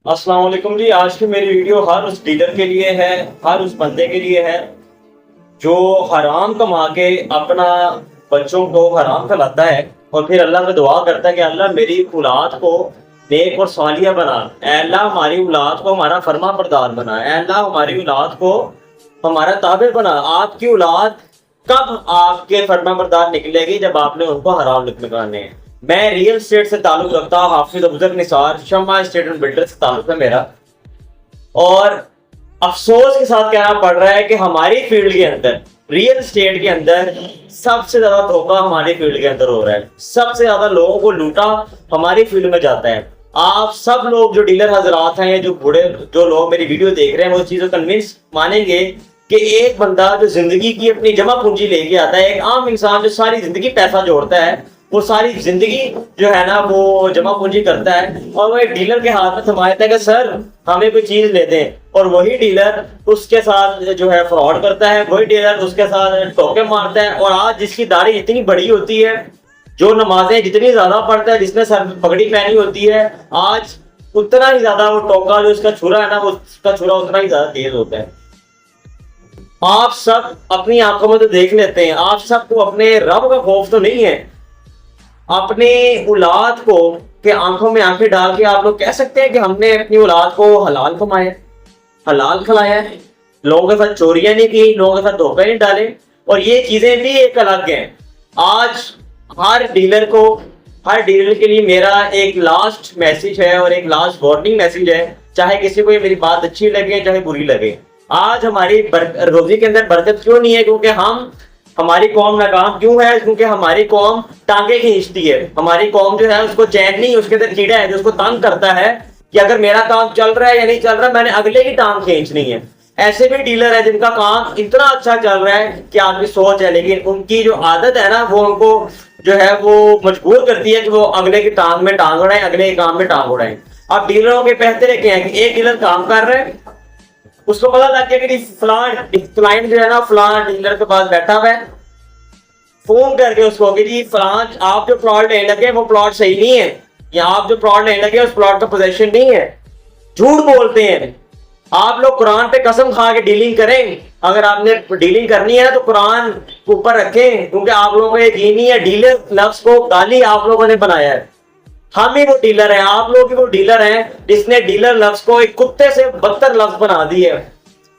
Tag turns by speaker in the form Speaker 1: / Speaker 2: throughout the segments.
Speaker 1: अस्सलाम वालेकुम जी। आज की मेरी वीडियो हर उस डीलर के लिए है, हर उस बंदे के लिए है जो हराम कमा के अपना बच्चों को हराम खिलाता है और फिर अल्लाह से दुआ करता है कि अल्लाह मेरी औलाद को नेक और सालिया बना, ऐ अल्लाह हमारी औलाद को हमारा फर्मा बरदार बना, ऐ अल्लाह हमारी औलाद को हमारा ताबे बना। आपकी औलाद कब आपके फर्मा बरदार निकलेगी? जब आपने उनको हराम निकालने हैं। मैं रियल स्टेट से ताल्लुक रखता हूँ, हाफिज अफजल निसार, शम्मा स्टेट एंड बिल्डर से ताल्लुक है मेरा। और अफसोस के साथ कहना पड़ रहा है कि हमारी फील्ड के अंदर, रियल स्टेट के अंदर सबसे ज्यादा धोखा हमारी फील्ड के अंदर हो रहा है। सबसे ज्यादा लोगों को लूटा हमारी फील्ड में जाता है। आप सब लोग जो डीलर हजरात हैं, जो बूढ़े जो लोग मेरी वीडियो देख रहे हैं, वो चीज को कन्विंस मानेंगे कि एक बंदा जो जिंदगी की अपनी जमा पूंजी लेके आता है, एक आम इंसान जो सारी जिंदगी पैसा जोड़ता है, वो सारी जिंदगी जो है ना वो जमा पूंजी करता है और वो एक डीलर के हाथ में थमा देता है कि सर हमें कोई चीज ले दें, और वही डीलर उसके साथ जो है फ्रॉड करता है, वही डीलर उसके साथ टोके मारता है। और आज जिसकी दाढ़ी इतनी बड़ी होती है, जो नमाजें जितनी ज्यादा पढ़ता है, जिसने सर पगड़ी पहनी होती है, आज उतना ही ज्यादा वो टोका जो उसका छुरा है ना, वो उसका छुरा उतना ही ज्यादा तेज होता है। आप सब अपनी आंखों में तो देख लेते हैं, आप सबको अपने रब का खौफ तो नहीं है। अपने औलाद को के आंखों में आंखें डाल के आप लोग कह सकते हैं कि हमने अपनी औलाद को हलाल कमाया, हलाल खिलाया है, लोगों के साथ चोरियां नहीं की, लोगों के साथ धोखे नहीं डाले। और ये चीजें भी एक अलग है। आज हर डीलर के लिए मेरा एक लास्ट मैसेज है और एक लास्ट वार्निंग मैसेज है, चाहे किसी को ये मेरी बात अच्छी लगे चाहे बुरी लगे। आज हमारी रोजी के अंदर बरकत क्यों नहीं है? क्योंकि हमारी कौम नाकाम क्यों है? क्योंकि हमारी कौम टांगे खींचती है। हमारी कौम जो है उसको चैन नहीं, उसके अंदर कीड़ा है जो उसको तंग करता है कि अगर मेरा काम चल रहा है या नहीं चल रहा, मैंने अगले की टांग खींचनी है। ऐसे भी डीलर है जिनका काम इतना अच्छा चल रहा है कि आपकी सोच है, लेकिन उनकी जो आदत है ना, वो उनको जो है वो मजबूर करती है कि वो अगले की टांग में टांग उड़ाए, अगले के काम में टांग उड़ाए। अब डीलरों के पहते क्या है कि एक डीलर काम कर रहे हैं, उसको पता लग गया कि फलान क्लाइंट जो है ना फलान डीलर के पास बैठा हुआ है, फोन करके उसको कि जी फलान आप जो प्लॉट लेने लगे वो प्लॉट सही नहीं है, या आप जो प्लॉट लेने लगे उस प्लॉट का पोजीशन नहीं है। झूठ बोलते हैं। आप लोग कुरान पे कसम खा के डीलिंग करें। अगर आपने डीलिंग करनी है तो कुरान ऊपर रखें, क्योंकि आप लोगों को यकीन नहीं है, डीलर लफ्ज को गाली आप लोगों ने बनाया है। हम ही वो डीलर हैं, आप लोग ही वो डीलर हैं जिसने डीलर लफ्ज को एक कुत्ते से बदतर लफ्ज बना दिया है।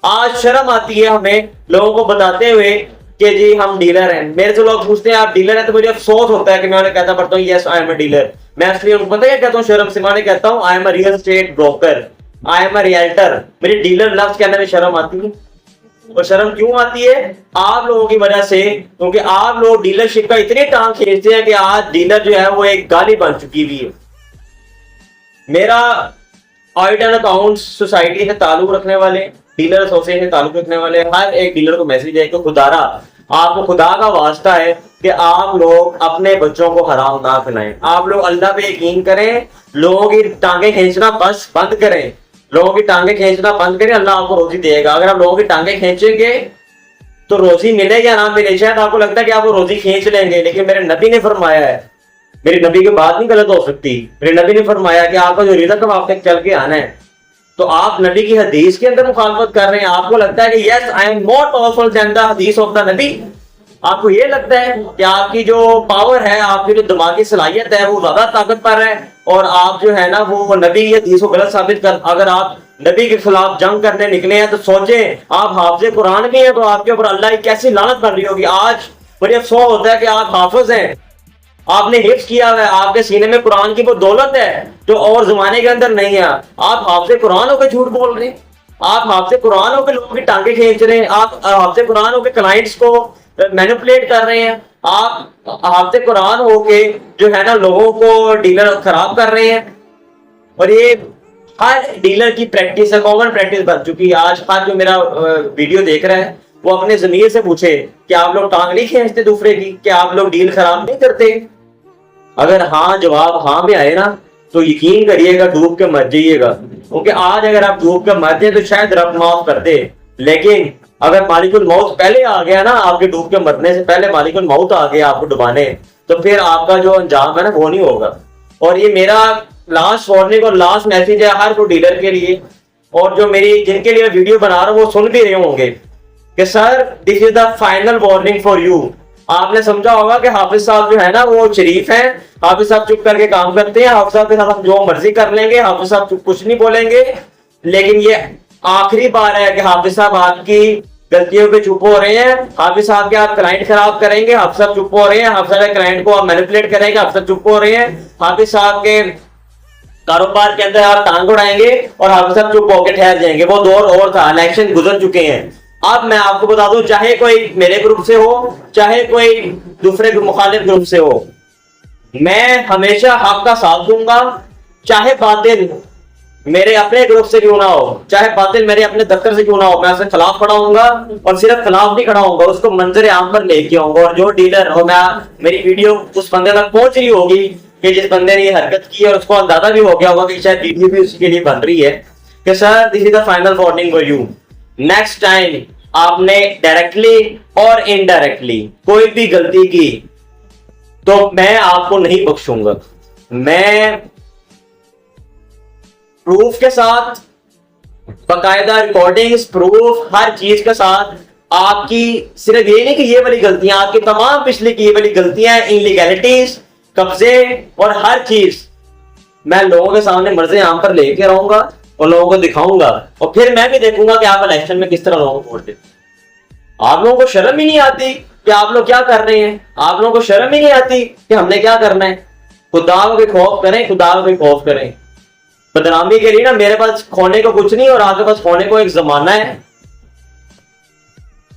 Speaker 1: आज शर्म आती है हमें लोगों को बताते हुए कि जी हम डीलर हैं। मेरे से लोग पूछते हैं आप डीलर हैं, तो मुझे अफसोस होता है कि मैं उन्हें कहता पड़ता हूँ yes I am a dealer. मैं इसलिए उनको पता क्या कहता हूँ, शर्म से मैं कहता हूँ I am a real estate broker, I am a realtor. मेरी डीलर लफ्ज कहने में शर्म आती है। और शर्म क्यों आती है? आप लोगों की वजह से, क्योंकि आप लोग डीलरशिप का इतनी टांग खींचते हैं कि आज डीलर जो है वो एक गाली बन चुकी हुई है। मेरा ऑडिट एंड अकाउंट्स सोसाइटी से ताल्लुक रखने वाले, डीलर एसोसिएशन से ताल्लुक रखने वाले हर एक डीलर को मैसेज है कि खुदारा आपको खुदा का वास्ता है कि आप लोग अपने बच्चों को हराम ना खिलाएं। आप लोग अल्लाह पे यकीन करें, लोगों की टांगे खींचना बस बंद करें, लोगों की टांगे खींचना बंद करें, अल्लाह आपको रोजी देगा। अगर आप लोगों की टांगे खींचेंगे तो रोजी मिले या ना मिले, शायद आपको लगता है कि आप वो रोजी खींच लेंगे, लेकिन मेरे नबी ने फरमाया है, मेरी नबी की बात नहीं गलत हो सकती, मेरे नबी ने फरमाया कि आपका जो रिज़्क़ है आप तक चल के आना है। तो आप नबी की हदीस के अंदर मुखालफत कर रहे हैं। आपको लगता है कि yes I am more powerful than the हदीस ऑफ द नबी। आपको ये लगता है कि आपकी जो पावर है, आपकी जो दिमागी सलाहियत है वो ज्यादा ताकतवर है, और आप जो है ना वो नबी की हदीस को गलत साबित कर, अगर आप नबी के खिलाफ जंग करने निकले हैं तो सोचें आप हाफिज कुरान भी हैं तो आपके ऊपर अल्लाह की कैसी लानत बन रही होगी। आज मुझे अफसोस होता है कि आप हाफिज हैं, आपने हिफ्ज किया है, आपके सीने में कुरान की वो दौलत है जो और जमाने के अंदर नहीं है। आप हाफिज कुरान होकर झूठ बोल रहे हैं, आप हाफिज कुरान होकर लोगों की टांगे खींच रहे हैं, आप हाफिज कुरान होकर क्लाइंट्स को मैनिपुलेट कर रहे हैं, आप हाफिज कुरान होके जो है ना लोगों को डीलर खराब कर रहे हैं। और ये हर डीलर की प्रैक्टिस है, कॉमन प्रैक्टिस बन चुकी है। आज हर जो मेरा वीडियो देख रहा है वो अपने ज़मीर से पूछे कि आप लोग टांग नहीं खींचते दूसरे की, कि आप लोग डील खराब नहीं करते? अगर हाँ जवाब हाँ में आए ना तो यकीन करिएगा डूब के मर जाइएगा, क्योंकि आज अगर आप डूब के मर जाए तो शायद रब माफ कर दे, लेकिन अगर मालिकुल मौत पहले आ गया ना, आपके डूब के मरने से पहले मालिकुल मौत आ गया आपको डुबाने, तो फिर आपका जो अंजाम है ना वो नहीं होगा। और ये मेरा लास्ट वार्निंग और लास्ट मैसेज है हर वो डीलर के लिए, और जो मेरी जिनके लिए वीडियो बना रहा हूँ वो सुन भी रहे होंगे कि sir this is the final warning for you. आपने समझा होगा कि हाफिज साहब जो है ना वो शरीफ हैं, हाफिज साहब चुप करके काम करते हैं, हाफिज साहब के साथ हम जो मर्जी कर लेंगे, हाफिज साहब चुप कुछ नहीं बोलेंगे। लेकिन ये आखिरी बार है कि हाफिज साहब आपकी गलतियों पे चुप हो रहे हैं, हाफिज साहब के आप क्लाइंट खराब करेंगे, हाफिज साहब चुप हो रहे हैं, हाफिज साहब क्लाइंट को आप मैनिपुलेट करेंगे, हाफिज साहब चुप हो रहे हैं, हाफिज साहब के कारोबार के अंदर आप टांग उड़ाएंगे और हाफिज साहब चुप होकर ठहर जाएंगे। वो दौर और था, इलेक्शन गुजर चुके हैं। अब मैं आपको बता दूं, चाहे कोई मेरे ग्रुप से हो चाहे कोई दूसरे मुखालिफ ग्रुप से हो, मैं हमेशा हक का साथ दूंगा, चाहे बातिल मेरे अपने ग्रुप से क्यों ना हो, चाहे बातिल मेरे अपने दफ्तर से क्यों ना हो, मैं उसके खिलाफ खड़ा होऊंगा। और सिर्फ खिलाफ नहीं खड़ा होऊंगा, उसको मंजर आम पर लेके आऊंगा। और जो डीलर हो, मैं मेरी वीडियो उस बंदे तक पहुंच रही होगी कि जिस बंदे ने ये हरकत की, और उसको अंदाजा भी हो गया होगा कि शायद वीडियो भी उसी के लिए बन रही है कि sir this is the final warning for you. Next time आपने डायरेक्टली और इनडायरेक्टली कोई भी गलती की तो मैं आपको नहीं बख्शूंगा। मैं प्रूफ के साथ, बकायदा रिकॉर्डिंग्स, प्रूफ, हर चीज के साथ आपकी सिर्फ ये नहीं कि ये वाली गलतियां, आपकी तमाम पिछली की ये वाली गलतियां, इनलीगैलिटीज, कब्जे और हर चीज मैं लोगों के सामने मर्ज़े आम पर लेके रहूंगा और लोगों को दिखाऊंगा। और फिर मैं भी देखूंगा कि आप इलेक्शन में किस तरह लोगों को वोट देते। आप लोगों को शर्म ही नहीं आती कि आप लोग क्या कर रहे हैं? आप लोगों को शर्म ही नहीं आती कि हमने क्या करना है? खुदा को भी खौफ करें, खुदा को भी खौफ करें। बदनामी के लिए ना मेरे पास खोने को कुछ नहीं और आपके पास खोने को एक जमाना है।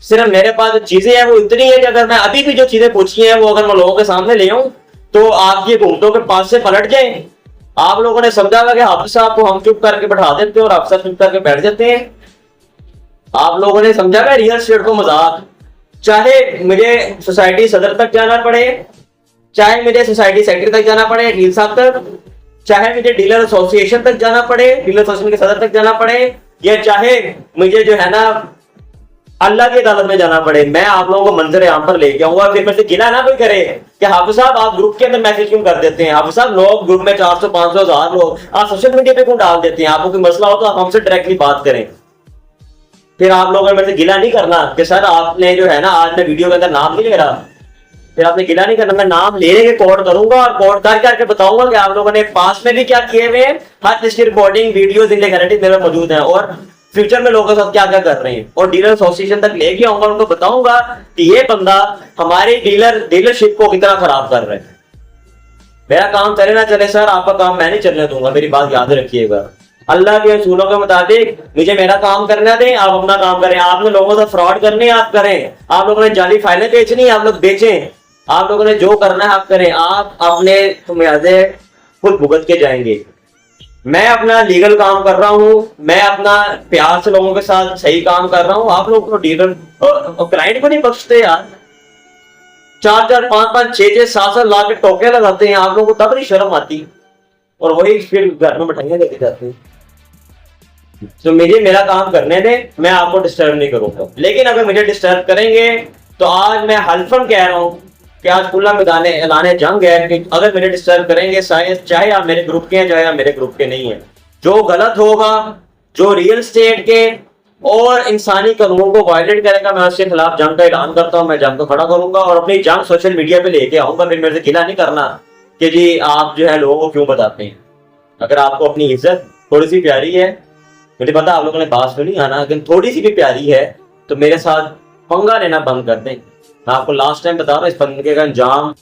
Speaker 1: सिर्फ मेरे पास जो चीजें हैं वो इतनी है कि अगर मैं अभी भी जो चीजें पूछी हैं वो अगर मैं लोगों के सामने ले आऊं तो आप ये घूमटों के पास से पलट जाएं। आप लोगों ने समझा होगा कि हाफिज साहब को हम चुप करके बैठा देते हैं और हाफिज साहब चुप करके बैठ जाते हैं। आप लोगों ने समझा कि रियल स्टेट को मजाक, चाहे मुझे सोसाइटी सदर तक जाना पड़े, चाहे मुझे सोसाइटी सेक्रेटरी तक जाना पड़े, डील साहब तक, चाहे मुझे डीलर एसोसिएशन तक जाना पड़े, डीलर एसोसिएशन के सदर तक जाना पड़े, या चाहे मुझे जो है ना अल्लाह की अदालत में जाना पड़े, मैं आप लोगों को मंजर आम पर लेके आऊंगा। फिर मेरे से गिला ना कोई करे कि हाफिज साहब आप ग्रुप के अंदर मैसेज क्यों कर देते हैं, हाफिज साहब लोग ग्रुप में 400 500 1000 लोग आप सोशल मीडिया पे क्यों डाल देते हैं? आपको कोई मसला हो तो आप हमसे डायरेक्टली बात करें। फिर आप लोगों ने मेरे से गिला नहीं करना कि सर आपने जो है ना आज मैं वीडियो के अंदर नाम नहीं ले रहा, फिर आपने गिला नहीं करना। मैं नाम लेने के कोड करूंगा और कोड कर करके बताऊंगा कि आप लोगों ने पास में भी क्या किए हुए हैं। हर चीज की रिकॉर्डिंग, वीडियोस, इनलीगैलिटीज मेरे मौजूद हैं और फ्यूचर में लोगों के साथ क्या क्या कर रहे हैं। और डीलर एसोसिएशन तक लेके आऊंगा, उनको बताऊंगा कि ये बंदा हमारी डीलरशिप को कितना खराब कर रहा है। मेरा काम चले ना चले सर, आपका काम मैं नहीं चलने दूंगा, मेरी बात याद रखिएगा। अल्लाह के असूलों के मुताबिक मुझे मेरा काम करना दें, आप अपना काम करें। आपने लोगों से फ्रॉड करने आप करें, आप लोगों ने जाली फाइलें बेचनी आप लोग बेचें, आप लोगों ने जो करना है आप करें, आप अपने मुआवजे खुद भुगत के जाएंगे। मैं अपना लीगल काम कर रहा हूं, मैं अपना प्यार से लोगों के साथ सही काम कर रहा हूं। आप लोग तो डीलर और क्लाइंट को नहीं बख्शते यार, 4 5 5 6 7 7 लाख के टोके लगाते हैं। आप लोगों को तब नहीं शर्म आती और वही फिर घर में मिठाइयां लेके जाते हैं। तो मुझे मेरा काम करने दें, मैं आपको डिस्टर्ब नहीं करूंगा। लेकिन अगर मुझे डिस्टर्ब करेंगे तो आज मैं हल्फन कह रहा हूं कि आज खुला मैदान ऐलान जंग है कि अगर मेरे डिस्टर्ब करेंगे शायद, चाहे आप मेरे ग्रुप के हैं चाहे आप मेरे ग्रुप के नहीं है, जो गलत होगा, जो रियल स्टेट के और इंसानी कानून को वायलेट करेगा, मैं उसके खिलाफ जंग का ऐलान करता हूं। मैं जंग को खड़ा करूंगा और अपनी जंग सोशल मीडिया पे लेके आऊंगा। फिर मेरे से गिला नहीं करना कि जी आप जो है लोगों को क्यों बताते हैं। अगर आपको अपनी इज्जत थोड़ी सी प्यारी है, मुझे पता आप लोगों ने बात सुनी आना, अगर थोड़ी सी भी प्यारी है तो मेरे साथ पंगा लेना बंद कर दें। मैं आपको लास्ट टाइम बता रहा हूँ, इस पंगे का अंजाम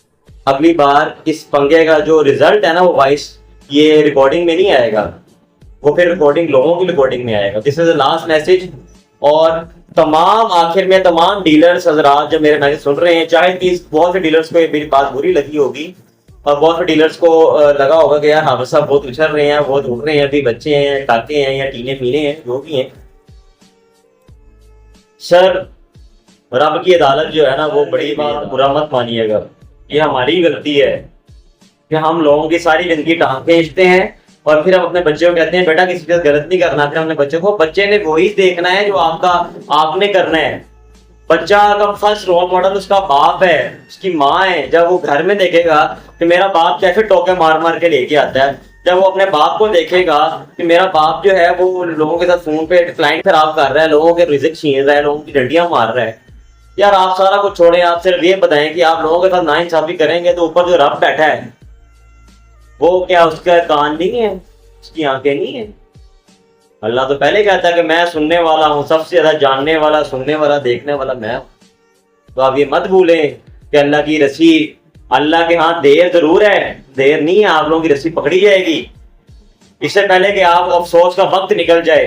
Speaker 1: अगली बार, इस पंगे का जो रिजल्ट है ना वो वॉइस ये रिकॉर्डिंग में नहीं आएगा, वो फिर रिकॉर्डिंग लोगों की रिकॉर्डिंग में आएगा। This is the last message. और तमाम आखिर में तमाम डीलर्स हजरात जो मेरे मैसेज सुन रहे हैं, चाहे कि बहुत से डीलर्स को मेरी बात बुरी लगी होगी और बहुत से डीलर्स को लगा होगा कि यार हाफिज साहब बहुत उछल रहे हैं, बहुत उड़ रहे हैं, अभी बच्चे हैं, टाके हैं या टीने मीने हैं, जो भी हैं। सर रब की अदालत जो है ना वो बड़ी बात बुरा मत मानिएगा, ये हमारी गलती है कि हम लोगों की सारी जिंदगी टांग खींचते हैं और फिर हम अपने बच्चे को कहते हैं बेटा किसी के साथ गलत नहीं करना। फिर अपने बच्चे को, बच्चे ने वही देखना है जो आपने करना है। बच्चा का फर्स्ट रोल मॉडल उसका बाप है, उसकी माँ है। जब वो घर में देखेगा कि मेरा बाप कैसे टोके मार मार के लेके आता है, जब वो अपने बाप को देखेगा कि मेरा बाप जो है वो लोगों के साथ फोन पे क्लाइंट खराब कर रहा है, लोगों के रिजिक छीन रहा है, लोगों की डंडियां मार रहा है, यार आप सारा कुछ छोड़ें, आप सिर्फ ये बताएं कि आप लोगों के साथ नाइंसाफी करेंगे तो ऊपर जो रब बैठा है वो क्या उसका कान नहीं है, उसकी आंखें नहीं है? अल्लाह तो पहले कहता है कि मैं सुनने वाला हूँ, सबसे ज्यादा जानने वाला, सुनने वाला, देखने वाला मैं हूँ। तो आप ये मत भूलें कि अल्लाह की रस्सी, अल्लाह के हाथ देर जरूर है, देर नहीं है, आप लोगों की रस्सी पकड़ी जाएगी। इससे पहले कि आप अफसोस का वक्त निकल जाए,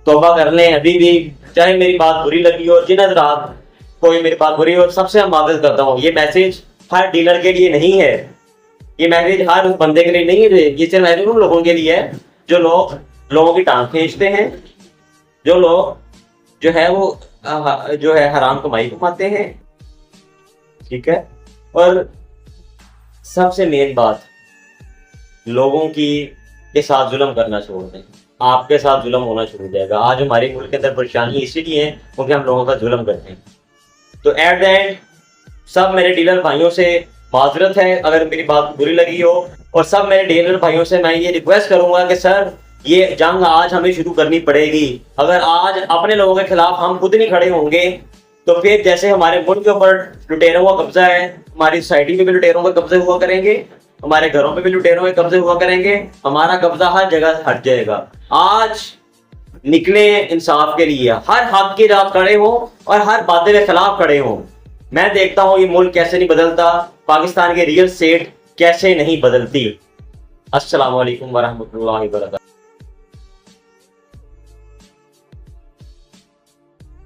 Speaker 1: तौबा कर लें अभी भी। चाहे मेरी बात बुरी लगी हो, जिन हज़रात कोई मेरी बात बुरी हो, सबसे हम माफ़िज़ करता हूँ। ये मैसेज हर डीलर के लिए नहीं है, ये मैसेज हर उस बंदे के लिए नहीं है, ये सिर्फ मैसेज उन लोगों के लिए है जो लोगों की टांग खींचते हैं, जो लोग जो है वो जो है हराम कमाई कमाते हैं, ठीक है। और सबसे मेन बात, लोगों के साथ जुल्म करना छोड़ दें, आपके साथ जुल्म होना शुरू हो जाएगा। आज हमारे मुल्क के अंदर परेशानी इसीलिए है क्योंकि हम लोगों का जुल्म करते हैं। तो एट द एंड सब मेरे डीलर भाइयों से माजरत है अगर मेरी बात बुरी लगी हो, और सब मेरे डीलर भाइयों से मैं ये रिक्वेस्ट करूंगा कि सर ये जंग आज हमें शुरू करनी पड़ेगी। अगर आज अपने लोगों के खिलाफ हम खुद नहीं खड़े होंगे तो फिर जैसे हमारे मुल्क के ऊपर लुटेरों का कब्जा है, हमारी सोसाइटी में भी लुटेरों का कब्जे हुआ करेंगे, हमारे घरों में भी लुटेरों के कब्जे हुआ करेंगे, हमारा कब्जा हर जगह से हट जाएगा। आज निकले इंसाफ के लिए, हर हक के साथ खड़े हो और हर बातें के खिलाफ खड़े हो। मैं देखता हूँ ये मुल्क कैसे नहीं बदलता, पाकिस्तान की रियल स्टेट कैसे नहीं बदलती। अस्सलाम वालेकुम वरहमतुल्लाहि वबरकातुहू।